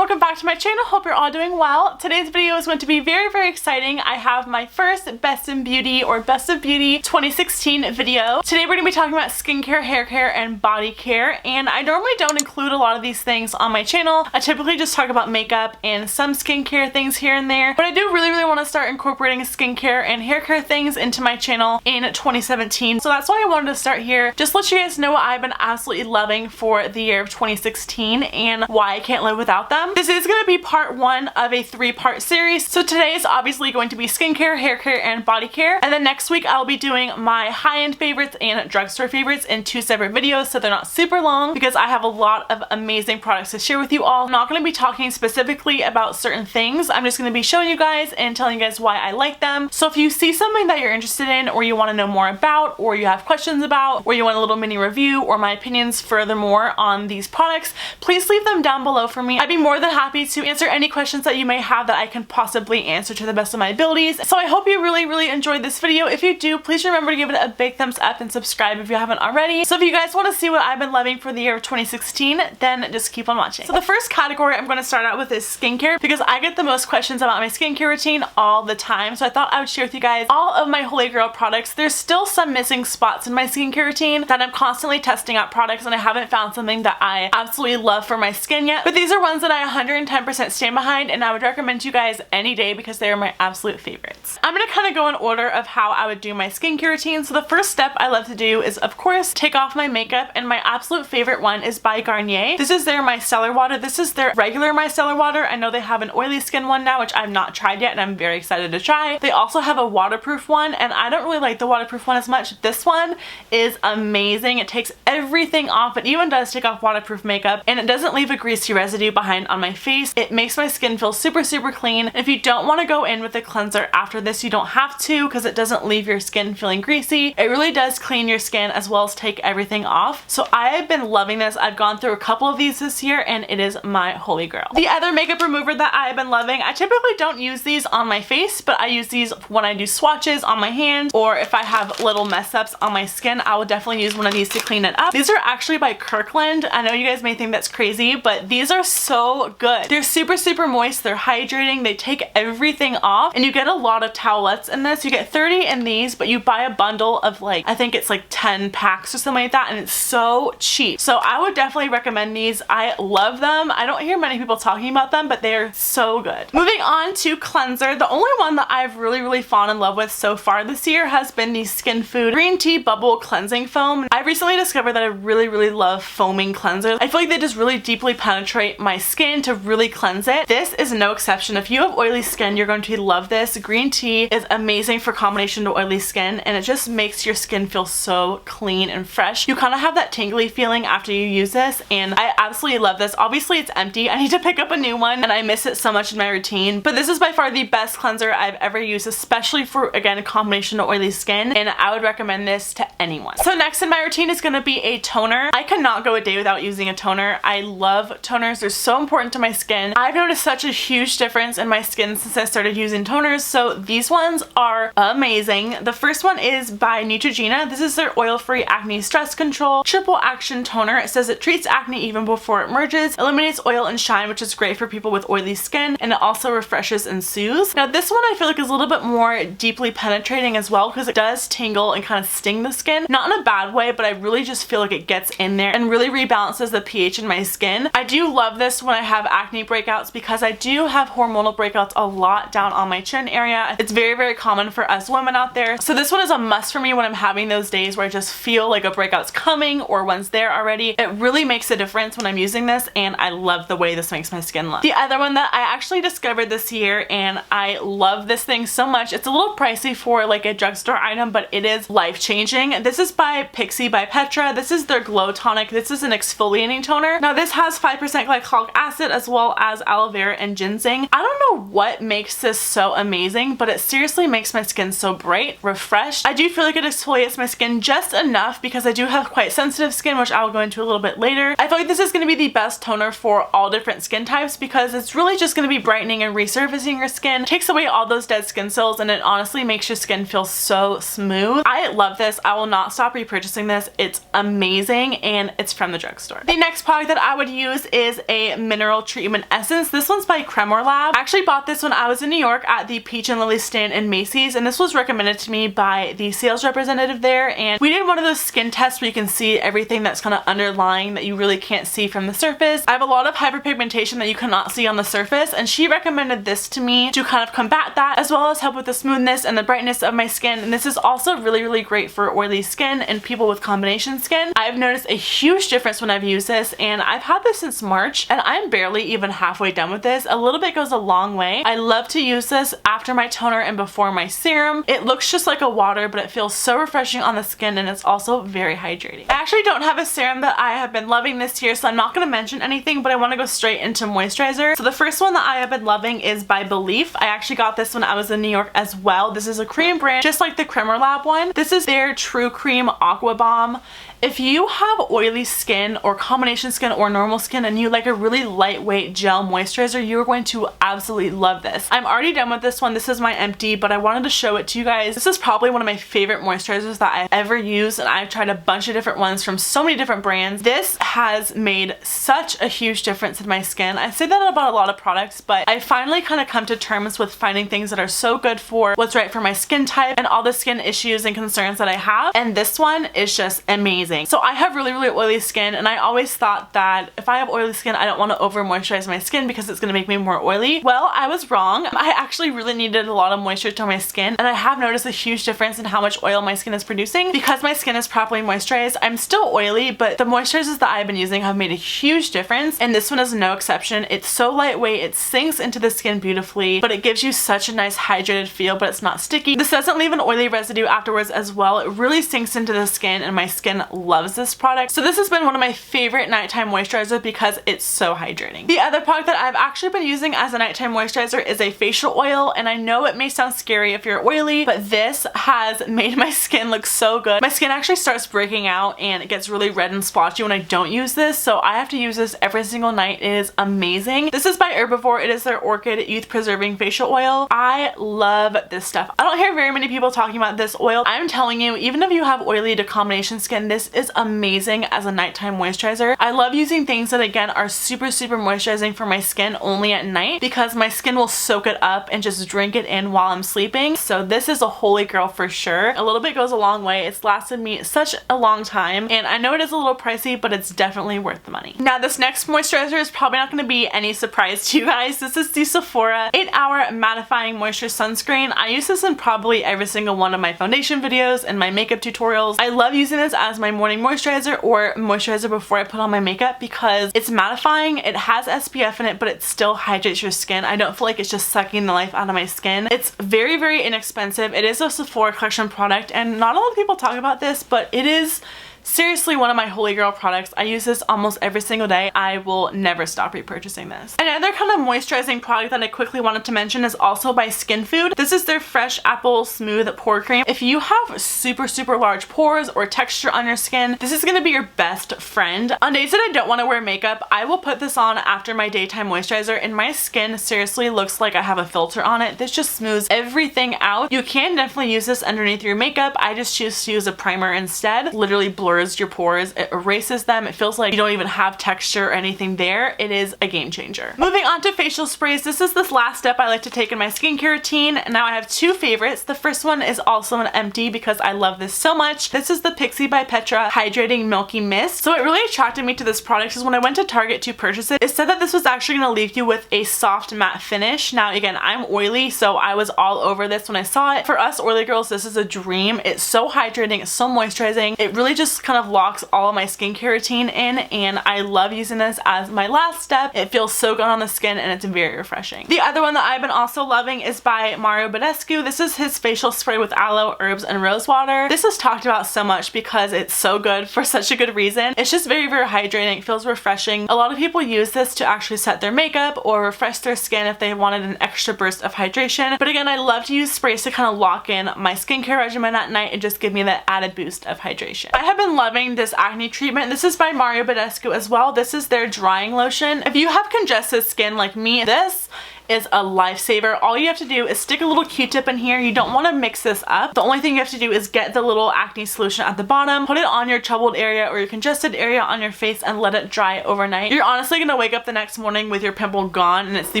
welcome back to my channel. Hope you're all doing well. Today's video is going to be very exciting. I have my first Best in Beauty or Best of Beauty 2016 video. Today we're going to be talking about skincare, hair care, and body care, and I normally don't include a lot of these things on my channel. I typically just talk about makeup and some skincare things here and there, but I do really want to start incorporating skincare and hair care things into my channel in 2017, so that's why I wanted to start here. Just let you guys know what I've been absolutely loving for the year of 2016 and why I can't live without them. This is going to be part one of a 3-part series. So today is obviously going to be skincare, hair care, and body care. And then next week I'll be doing my high-end favorites and drugstore favorites in 2 separate videos, so they're not super long because I have a lot of amazing products to share with you all. I'm not going to be talking specifically about certain things. I'm just going to be showing you guys and telling you guys why I like them. So if you see something that you're interested in, or you want to know more about, or you have questions about, or you want a little mini review or my opinions furthermore on these products, please leave them down below for me. I'd be more than happy to answer any questions that you may have that I can possibly answer to the best of my abilities. So I hope you really enjoyed this video. If you do, please remember to give it a big thumbs up and subscribe if you haven't already. So if you guys want to see what I've been loving for the year of 2016, then just keep on watching. So the first category I'm going to start out with is skincare, because I get the most questions about my skincare routine all the time. So I thought I would share with you guys all of my holy grail products. There's still some missing spots in my skincare routine that I'm constantly testing out products, and I haven't found something that I absolutely love for my skin yet, but these are ones that I 110% stand behind, and I would recommend to you guys any day because they are my absolute favorites. I'm going to kind of go in order of how I would do my skincare routine. So the first step I love to do is, of course, take off my makeup, and my absolute favorite one is by Garnier. This is their micellar water. This is their regular micellar water. I know they have an oily skin one now, which I've not tried yet, and I'm very excited to try. They also have a waterproof one, and I don't really like the waterproof one as much. This one is amazing. It takes everything off. It even does take off waterproof makeup, and it doesn't leave a greasy residue behind on my face. It makes my skin feel super clean. And if you don't want to go in with a cleanser after this, you don't have to, because it doesn't leave your skin feeling greasy. It really does clean your skin as well as take everything off. So I've been loving this. I've gone through a couple of these this year, and it is my holy grail. The other makeup remover that I've been loving, I typically don't use these on my face, but I use these when I do swatches on my hand, or if I have little mess ups on my skin, I will definitely use one of these to clean it up. These are actually by Kirkland. I know you guys may think that's crazy, but these are so good. They're super moist, they're hydrating, they take everything off, and you get a lot of towelettes in this. You get 30 in these, but you buy a bundle of like, I think it's like 10 packs or something like that, and it's so cheap. So I would definitely recommend these. I love them. I don't hear many people talking about them, but they're so good. Moving on to cleanser, the only one that I've really fallen in love with so far this year has been the Skinfood Green Tea Bubble Cleansing Foam. I recently discovered that I really love foaming cleansers. I feel like they just really deeply penetrate my skin to really cleanse it. This is no exception. If you have oily skin, you're going to love this. Green tea is amazing for combination to oily skin, and it just makes your skin feel so clean and fresh. You kind of have that tingly feeling after you use this, and I absolutely love this. Obviously it's empty. I need to pick up a new one, and I miss it so much in my routine, but this is by far the best cleanser I've ever used, especially for, again, a combination to oily skin, and I would recommend this to anyone. So next in my routine is going to be a toner. I cannot go a day without using a toner. I love toners. They're so important to my skin. I've noticed such a huge difference in my skin since I started using toners, so these ones are amazing. The first one is by Neutrogena. This is their oil-free acne stress control triple action toner. It says it treats acne even before it emerges, eliminates oil and shine, which is great for people with oily skin, and it also refreshes and soothes. Now this one I feel like is a little bit more deeply penetrating as well, because it does tingle and kind of sting the skin. Not in a bad way, but I really just feel like it gets in there and really rebalances the pH in my skin. I do love this when I have acne breakouts, because I do have hormonal breakouts a lot down on my chin area. It's very common for us women out there. So this one is a must for me when I'm having those days where I just feel like a breakout's coming or one's there already. It really makes a difference when I'm using this, and I love the way this makes my skin look. The other one that I actually discovered this year, and I love this thing so much. It's a little pricey for like a drugstore item, but it is life-changing. This is by Pixi by Petra. This is their Glow Tonic. This is an exfoliating toner. Now this has 5% glycolic acid as well as aloe vera and ginseng. I don't know what makes this so amazing, but it seriously makes my skin so bright, refreshed. I do feel like it exfoliates my skin just enough because I do have quite sensitive skin, which I'll go into a little bit later. I feel like this is going to be the best toner for all different skin types because it's really just going to be brightening and resurfacing your skin, takes away all those dead skin cells, and it honestly makes your skin feel so smooth. I love this. I will not stop repurchasing this. It's amazing, and it's from the drugstore. The next product that I would use is a mineral Mineral Treatment Essence. This one's by Cremorlab. I actually bought this when I was in New York at the Peach and Lily stand in Macy's, and this was recommended to me by the sales representative there, and we did one of those skin tests where you can see everything that's kind of underlying that you really can't see from the surface. I have a lot of hyperpigmentation that you cannot see on the surface, and she recommended this to me to kind of combat that, as well as help with the smoothness and the brightness of my skin. And this is also really great for oily skin and people with combination skin. I've noticed a huge difference when I've used this, and I've had this since March, and I'm barely even halfway done with this. A little bit goes a long way. I love to use this after my toner and before my serum. It looks just like a water, but it feels so refreshing on the skin, and it's also very hydrating. I actually don't have a serum that I have been loving this year, so I'm not going to mention anything, but I want to go straight into moisturizer. So the first one that I have been loving is by Belif. I actually got this when I was in New York as well. This is a cream brand just like the Cremorlab one. This is their True Cream Aqua Bomb. If you have oily skin or combination skin or normal skin and you like a really lightweight gel moisturizer, you're going to absolutely love this. I'm already done with this one. This is my empty, but I wanted to show it to you guys. This is probably one of my favorite moisturizers that I've ever used, and I've tried a bunch of different ones from so many different brands. This has made such a huge difference in my skin. I say that about a lot of products, but I finally kind of come to terms with finding things that are so good for what's right for my skin type and all the skin issues and concerns that I have, and this one is just amazing. So I have really oily skin, and I always thought that if I have oily skin, I don't want to over moisturize my skin because it's going to make me more oily. Well, I was wrong. I actually really needed a lot of moisture to my skin, and I have noticed a huge difference in how much oil my skin is producing. Because my skin is properly moisturized, I'm still oily, but the moisturizers that I've been using have made a huge difference, and this one is no exception. It's so lightweight, it sinks into the skin beautifully, but it gives you such a nice hydrated feel, but it's not sticky. This doesn't leave an oily residue afterwards as well. It really sinks into the skin, and my skin loves this product. So this has been one of my favorite nighttime moisturizers because it's so hydrating. The other product that I've actually been using as a nighttime moisturizer is a facial oil, and I know it may sound scary if you're oily, but this has made my skin look so good. My skin actually starts breaking out and it gets really red and splotchy when I don't use this, so I have to use this every single night. It is amazing. This is by Herbivore. It is their Orchid Youth Preserving Facial Oil. I love this stuff. I don't hear very many people talking about this oil. I'm telling you, even if you have oily to combination skin, this is amazing as a nighttime moisturizer. I love using things that again are super moisturizing for my skin only at night because my skin will soak it up and just drink it in while I'm sleeping. So this is a holy grail for sure. A little bit goes a long way. It's lasted me such a long time, and I know it is a little pricey, but it's definitely worth the money. Now this next moisturizer is probably not going to be any surprise to you guys. This is the SEPHORA 8-Hour Mattifying Moisture Sunscreen. I use this in probably every single one of my foundation videos and my makeup tutorials. I love using this as my morning moisturizer or moisturizer before I put on my makeup because it's mattifying, it has SPF in it, but it still hydrates your skin. I don't feel like it's just sucking the life out of my skin. It's very inexpensive. It is a Sephora collection product, and not a lot of people talk about this, but it is seriously one of my holy grail products. I use this almost every single day. I will never stop repurchasing this. Another kind of moisturizing product that I quickly wanted to mention is also by Skinfood. This is their Fresh Apple Smooth Pore Cream. If you have super large pores or texture on your skin, this is going to be your best friend. On days that I don't want to wear makeup, I will put this on after my daytime moisturizer, and my skin seriously looks like I have a filter on it. This just smooths everything out. You can definitely use this underneath your makeup. I just choose to use a primer instead. Literally blurs your pores, it erases them, it feels like you don't even have texture or anything there. It is a game changer. Moving on to facial sprays, this is this last step I like to take in my skincare routine. Now I have two favorites. The first one is also an empty because I love this so much. This is the Pixi by Petra Hydrating Milky Mist. So it really attracted me to this product because when I went to Target to purchase it, it said that this was actually going to leave you with a soft matte finish. Now again, I'm oily, so I was all over this when I saw it. For us oily girls, this is a dream. It's so hydrating, it's so moisturizing. It really just kind of locks all of my skincare routine in, and I love using this as my last step. It feels so good on the skin and it's very refreshing. The other one that I've been also loving is by BADESCU. This is his facial spray with aloe, herbs, and rose water. This is talked about so much because it's so good for such a good reason. It's just very hydrating. It feels refreshing. A lot of people use this to actually set their makeup or refresh their skin if they wanted an extra burst of hydration. But again, I love to use sprays to kind of lock in my skincare regimen at night and just give me that added boost of hydration. I have been loving this acne treatment. This is by BADESCU as well. This is their drying lotion. If you have congested skin like me, this is a lifesaver. All you have to do is stick a little Q-tip in here. You don't want to mix this up. The only thing you have to do is get the little acne solution at the bottom, put it on your troubled area or your congested area on your face, and let it dry overnight. You're honestly gonna wake up the next morning with your pimple gone, and it's the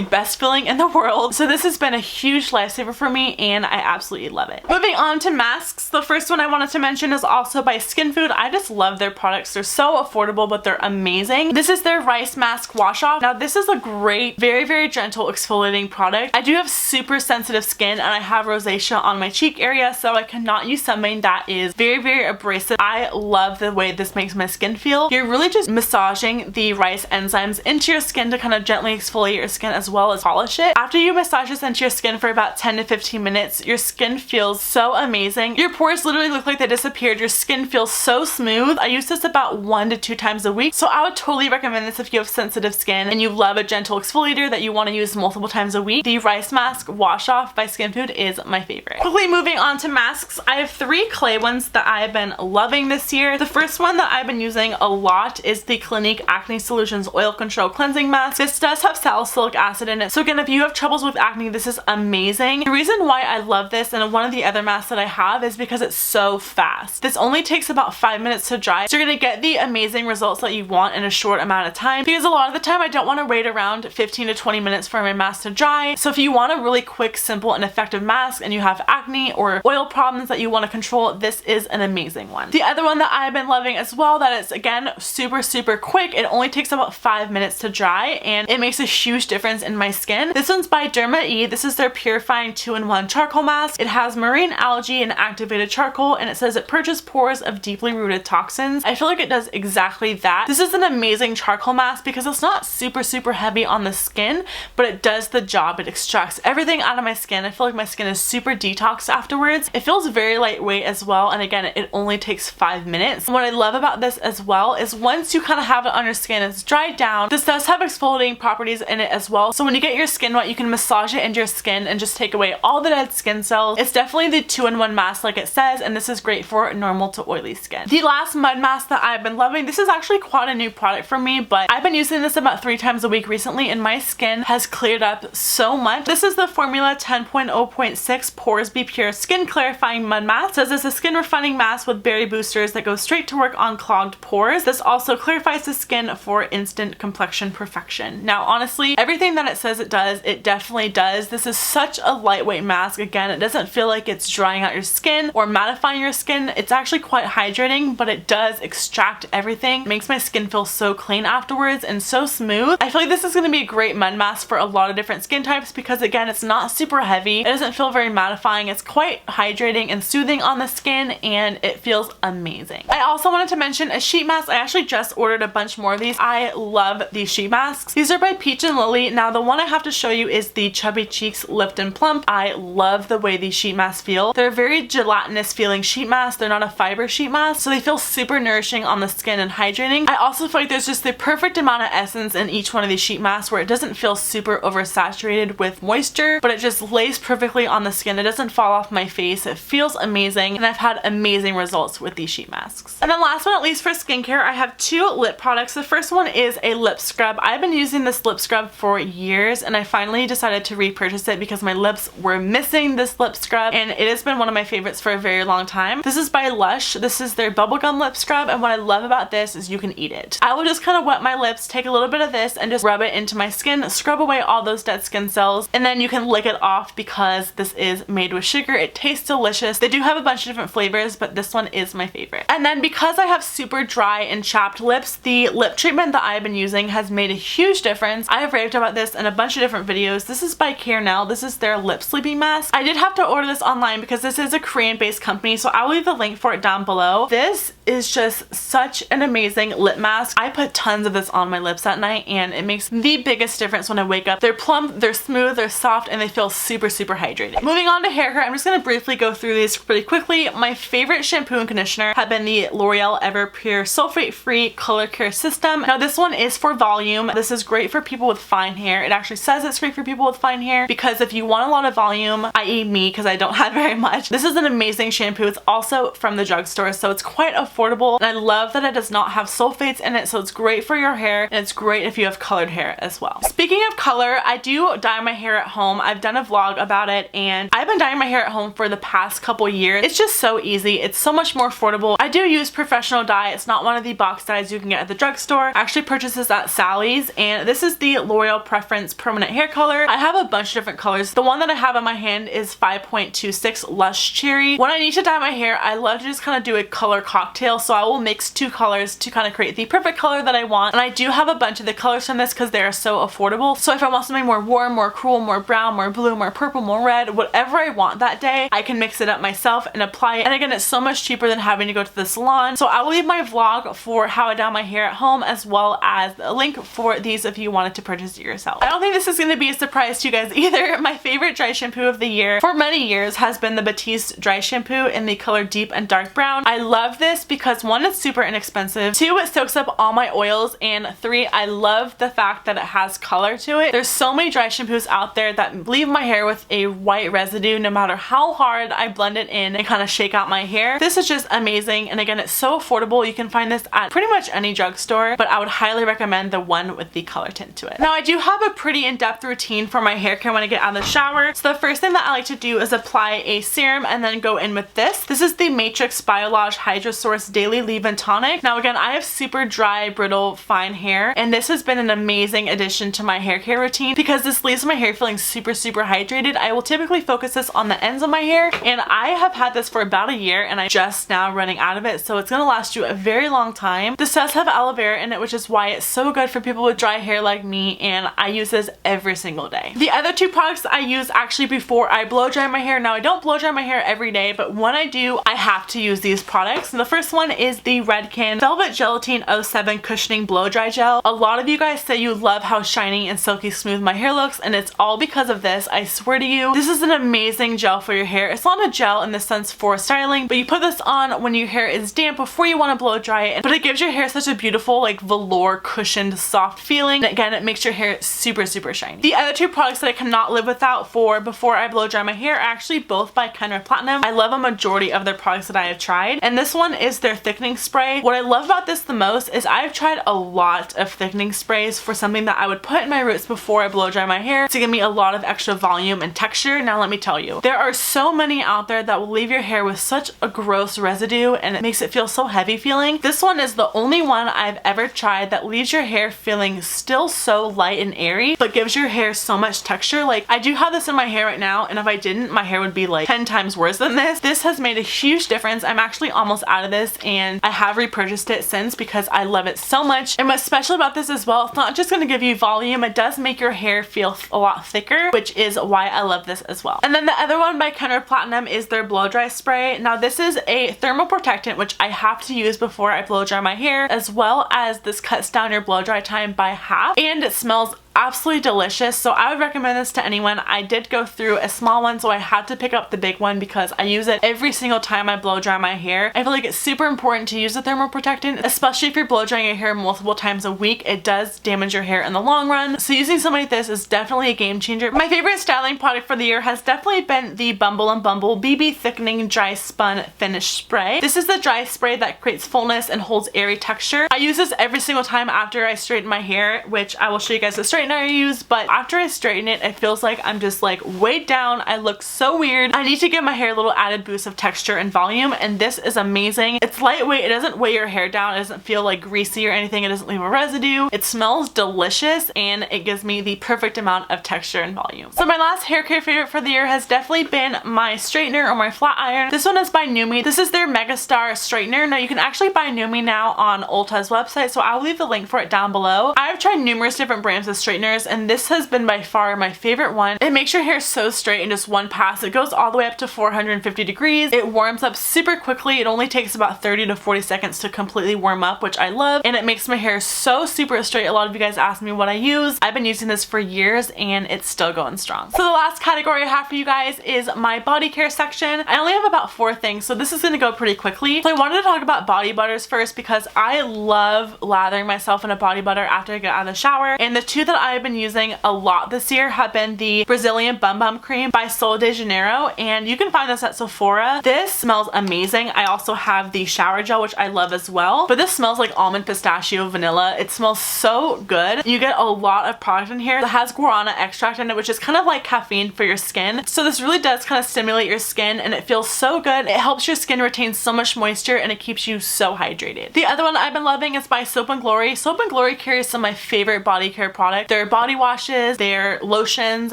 best feeling in the world. So this has been a huge lifesaver for me, and I absolutely love it. Moving on to masks, the first one I wanted to mention is also by Skinfood. I just love their products. They're so affordable, but they're amazing. This is their rice mask wash off. Now this is a great, very, very gentle exfoliating product. I do have super sensitive skin, and I have rosacea on my cheek area, so I cannot use something that is very, very abrasive. I love the way this makes my skin feel. You're really just massaging the rice enzymes into your skin to kind of gently exfoliate your skin as well as polish it. After you massage this into your skin for about 10 to 15 minutes, your skin feels so amazing. Your pores literally look like they disappeared. Your skin feels so smooth. I use this about 1 to 2 times a week, so I would totally recommend this if you have sensitive skin and you love a gentle exfoliator that you want to use multiple times a week. The rice mask wash off by Skinfood is my favorite. Quickly moving on to masks, I have 3 clay ones that I have been loving this year. The first one that I've been using a lot is the Clinique Acne Solutions Oil Control Cleansing Mask. This does have salicylic acid in it, so again, if you have troubles with acne, this is amazing. The reason why I love this and one of the other masks that I have is because it's so fast. This only takes about 5 minutes to dry, so you're gonna get the amazing results that you want in a short amount of time, because a lot of the time I don't want to wait around 15 to 20 minutes for my mask to dry. So if you want a really quick, simple, and effective mask and you have acne or oil problems that you want to control, this is an amazing one. The other one that I've been loving as well, that is again super, super quick. It only takes about 5 minutes to dry, and it makes a huge difference in my skin. This one's by Derma E. This is their purifying 2-in-1 charcoal mask. It has marine algae and activated charcoal, and it says it purges pores of deeply rooted toxins. I feel like it does exactly that. This is an amazing charcoal mask because it's not super, super heavy on the skin, but it does the job. It extracts everything out of my skin. I feel like my skin is super detoxed afterwards. It feels very lightweight as well, and again, it only takes 5 minutes. What I love about this as well is once you kind of have it on your skin, it's dried down, this does have exfoliating properties in it as well. So when you get your skin wet, you can massage it into your skin and just take away all the dead skin cells. It's definitely the 2-in-1 mask like it says, and this is great for normal to oily skin. The last mud mask that I've been loving, this is actually quite a new product for me, but I've been using this about 3 times a week recently, and my skin has cleared up so much. This is the Formula 10.0.6 Pores Be Pure Skin Clarifying Mud Mask. It says it's a skin refining mask with berry boosters that goes straight to work on clogged pores. This also clarifies the skin for instant complexion perfection. Now honestly, everything that it says it does, it definitely does. This is such a lightweight mask. Again, it doesn't feel like it's drying out your skin or mattifying your skin. It's actually quite hydrating, but it does extract everything. It makes my skin feel so clean afterwards and so smooth. I feel like this is going to be a great mud mask for a lot of different skin types because again, it's not super heavy. It doesn't feel very mattifying. It's quite hydrating and soothing on the skin, and it feels amazing. I also wanted to mention a sheet mask. I actually just ordered a bunch more of these. I love these sheet masks. These are by Peach and Lily. Now the one I have to show you is the Chubby Cheeks Lift and Plump. I love the way these sheet masks feel. They're a very gelatinous feeling sheet mask. They're not a fiber sheet mask, so they feel super nourishing on the skin and hydrating. I also feel like there's just the perfect amount of essence in each one of these sheet masks where it doesn't feel super oversaturated with moisture, but it just lays perfectly on the skin. It doesn't fall off my face. It feels amazing, and I've had amazing results with these sheet masks. And then last but not least for skincare, I have 2 lip products. The first one is a lip scrub. I've been using this lip scrub for years, and I finally decided to repurchase it because my lips were missing this lip scrub, and it has been one of my favorites for a very long time. This is by Lush. This is their bubblegum lip scrub, and what I love about this is you can eat it. I will just kind of wet my lips, take a little bit of this, and just rub it into my skin, scrub away all those dead skin cells, and then you can lick it off because this is made with sugar. It tastes delicious. They do have a bunch of different flavors, but this one is my favorite. And then because I have super dry and chapped lips, the lip treatment that I've been using has made a huge difference. I have raved about this in a bunch of different videos. This is by Carnell. This is their lip sleeping mask. I did have to order this online because this is a Korean based company, so I'll leave the link for it down below. This is just such an amazing lip mask. I put tons of this on my lips at night, and it makes the biggest difference when I wake up. They're plump, they're smooth, they're soft, and they feel super, super hydrated. Moving on to hair care, I'm just going to briefly go through these pretty quickly. My favorite shampoo and conditioner have been the L'Oreal Ever Pure Sulfate Free Color Care System. Now this one is for volume. This is great for people with fine hair. It actually says it's great for people with fine hair because if you want a lot of volume, i.e. me, because I don't have very much, this is an amazing shampoo. It's also from the drugstore, so it's quite affordable, and I love that it does not have sulfates in it, so it's great for your hair, and it's great if you have colored hair as well. Speaking of color, I do dye my hair at home. I've done a vlog about it, and I've been dyeing my hair at home for the past couple years. It's just so easy. It's so much more affordable. I do use professional dye. It's not one of the box dyes you can get at the drugstore. I actually purchased this at Sally's, and this is the L'Oreal Preference Permanent Hair Color. I have a bunch of different colors. The one that I have in my hand is 5.26 Lush Cherry. When I need to dye my hair, I love to just kind of do a color cocktail, so I will mix two colors to kind of create the perfect color that I want. And I do have a bunch of the colors from this because they are so affordable. So if I want something more warm, more cool, more brown, more blue, more purple, more red, whatever I want that day, I can mix it up myself and apply it. And again, it's so much cheaper than having to go to the salon. So I will leave my vlog for how I dye my hair at home, as well as a link for these if you wanted to purchase it yourself. I don't think this is going to be a surprise to you guys either. My favorite dry shampoo of the year for many years has been the Batiste dry shampoo in the color Deep and Dark Brown. I love this because 1, it's super inexpensive, 2, it soaks up all my oils, and 3, I love the fact that it has color to it. There's so many dry shampoos out there that leave my hair with a white residue no matter how hard I blend it in and kind of shake out my hair. This is just amazing, and again, it's so affordable. You can find this at pretty much any drugstore, but I would highly recommend the one with the color tint to it. Now, I do have a pretty in-depth routine for my hair care when I get out of the shower. So the first thing that I like to do is apply a serum and then go in with this. This is the Matrix Biolage Hydra Source Daily Leave-In Tonic. Now again, I have super dry, brittle, fine hair, and this has been an amazing addition to my hair care routine because this leaves my hair feeling super hydrated. I will typically focus this on the ends of my hair, and I have had this for about a year and I'm just now running out of it, so it's gonna last you a very long time. This does have aloe vera in it, which is why it's so good for people with dry hair like me, and I use this every single day. The other two products I use actually before I blow dry my hair. Now, I don't blow dry my hair every day, but when I do, I have to use these products. And the first one is the Redken Velvet Gelatine 07 Cushioning Blow Dry Gel. A lot of you guys say you love how shiny and silky smooth my hair looks, and it's all because of this. I swear to you, this is an amazing gel for your hair. It's not a gel in the sense for styling, but you put this on when your hair is damp before you want to blow dry it, but it gives your hair such a beautiful, like, velour cushioned soft feeling. And again, it makes your hair super shiny. The other two products that I cannot live without for before I blow dry my hair are actually both by Kenra Platinum. I love a majority of their products that I have tried, and this one is their thickening spray. What I love about this the most is I've tried a lot of thickening sprays for something that I would put in my roots before I blow dry my hair to give me a lot of extra volume and texture. Now let me tell you, there are so many out there that will leave your hair with such a gross residue and it makes it feel so heavy feeling. This one is the only one I've ever tried that leaves your hair feeling still so light and airy, but gives your hair so much texture. Like, I do have this in my hair right now, and if I didn't, my hair would be like 10 times worse than this. This has made a huge difference. I'm actually almost out of this, and I have repurchased it since because I love it so much. And what's special about this as well, it's not just going to give you volume, it does make your hair feel a lot thicker, which is why I love this as well. And then the other one by Kenra Platinum is their blow dry spray. Now this is a thermal protectant, which I have to use before I blow dry my hair, as well as this cuts down your blow dry time by half, and it smells absolutely delicious. So I would recommend this to anyone. I did go through a small one, so I had to pick up the big one because I use it every single time I blow dry my hair. I feel like it's super important to use a thermal protectant, especially if you're blow drying your hair multiple times a week. It does damage your hair in the long run, so using something like this is definitely a game changer. My favorite styling product for the year has definitely been the Bumble and Bumble BB Thickening Dry Spun Finish Spray. This is the dry spray that creates fullness and holds airy texture. I use this every single time after I straighten my hair, which I will show you guys the straightener I use, but after I straighten it, it feels like I'm just like weighed down. I look so weird. I need to give my hair a little added boost of texture and volume, and this is amazing. It's lightweight, it doesn't weigh your hair down, it doesn't feel like greasy or anything, it doesn't leave a residue. It smells delicious, and it gives me the perfect amount of texture and volume. So my last hair care favorite for the year has definitely been my straightener or my flat iron. This one is by Numi. This is their Megastar straightener. Now you can actually buy Numi now on Ulta's website, so I'll leave the link for it down below. I've tried numerous different brands of straighteners, and this has been by far my favorite one. It makes your hair so straight in just one pass. It goes all the way up to 450 degrees. It warms up super quickly. It only takes about 30 to 40 seconds to completely warm up, which I love, and it makes my hair so super straight. A lot of you guys ask me what I use. I've been using this for years, and it's still going strong. So the last category I have for you guys is my body care section. I only have about 4 things, so this is going to go pretty quickly. So I wanted to talk about body butters first because I love lathering myself in a body butter after I get out of the shower, and the 2 that that I've been using a lot this year have been the Brazilian Bum Bum Cream by Sol de Janeiro, and you can find this at Sephora. This smells amazing. I also have the shower gel, which I love as well, but this smells like almond pistachio vanilla. It smells so good. You get a lot of product in here that has guarana extract in it, which is kind of like caffeine for your skin. So this really does kind of stimulate your skin, and it feels so good. It helps your skin retain so much moisture, and it keeps you so hydrated. The other one I've been loving is by Soap & Glory. Soap & Glory carries some of my favorite body care products. Their body washes, their lotions,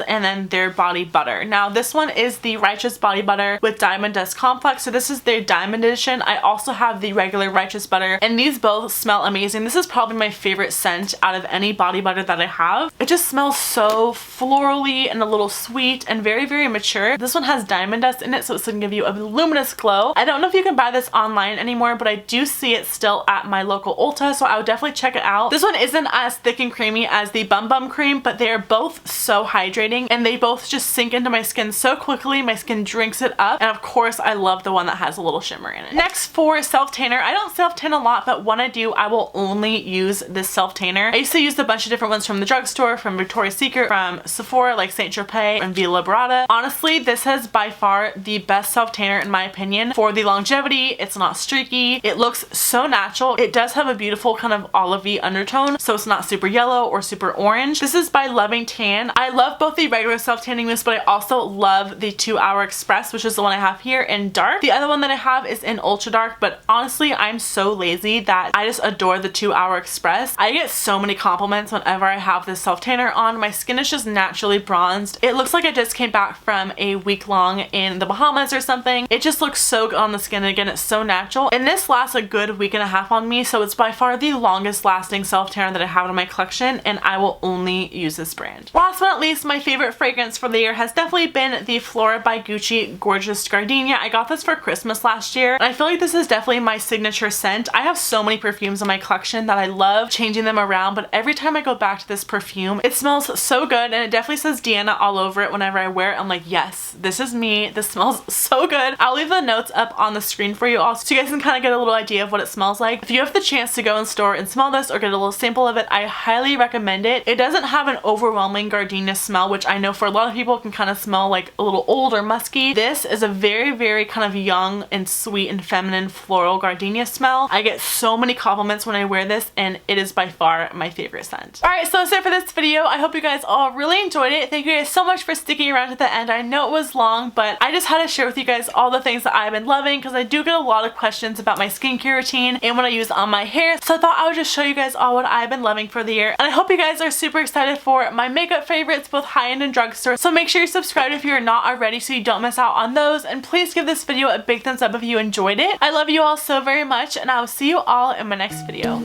and then their body butter. Now this one is the Righteous Body Butter with Diamond Dust Complex. So this is their Diamond Edition. I also have the regular Righteous Butter, and these both smell amazing. This is probably my favorite scent out of any body butter that I have. It just smells so florally and a little sweet and very, very mature. This one has diamond dust in it, so it's gonna give you a luminous glow. I don't know if you can buy this online anymore, but I do see it still at my local Ulta, so I would definitely check it out. This one isn't as thick and creamy as the Bum Bum Cream, but they're both so hydrating, and they both just sink into my skin so quickly. My skin drinks it up, and of course I love the one that has a little shimmer in it. Next, for self-tanner, I don't self-tan a lot, but when I do, I will only use this self-tanner. I used to use a bunch of different ones from the drugstore, from Victoria's Secret, from Sephora, like Saint Tropez, and Via Liberata. Honestly, this has by far the best self-tanner in my opinion. For the longevity, it's not streaky, it looks so natural. It does have a beautiful kind of olivey undertone, so it's not super yellow or super orange. This is by Loving Tan. I love both the regular self-tanning mist, but I also love the 2 Hour Express, which is the one I have here in dark. The other one that I have is in ultra dark, but honestly, I'm so lazy that I just adore the 2 Hour Express. I get so many compliments whenever I have this self-tanner on. My skin is just naturally bronzed. It looks like I just came back from a week long in the Bahamas or something. It just looks so good on the skin. Again, it's so natural, and this lasts a good week and a half on me, so it's by far the longest lasting self-tanner that I have in my collection, and I will only use this brand. Last but not least, my favorite fragrance for the year has definitely been the Flora by Gucci Gorgeous Gardenia. I got this for Christmas last year, and I feel like this is definitely my signature scent. I have so many perfumes in my collection that I love changing them around, but every time I go back to this perfume, it smells so good, and it definitely says Deanna all over it whenever I wear it. I'm like, yes, this is me. This smells so good. I'll leave the notes up on the screen for you all so you guys can kind of get a little idea of what it smells like. If you have the chance to go in store and smell this or get a little sample of it, I highly recommend it. It doesn't have an overwhelming gardenia smell, which I know for a lot of people can kind of smell like a little old or musky. This is a very, very kind of young and sweet and feminine floral gardenia smell. I get so many compliments when I wear this, and it is by far my favorite scent. Alright, so that's it for this video. I hope you guys all really enjoyed it. Thank you guys so much for sticking around to the end. I know it was long, but I just had to share with you guys all the things that I've been loving, because I do get a lot of questions about my skincare routine and what I use on my hair, so I thought I would just show you guys all what I've been loving for the year. And I hope you guys are super excited for my makeup favorites, both high-end and drugstore, so make sure you subscribe if you're not already so you don't miss out on those, and please give this video a big thumbs up if you enjoyed it. I love you all so very much, and I will see you all in my next video.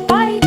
Bye!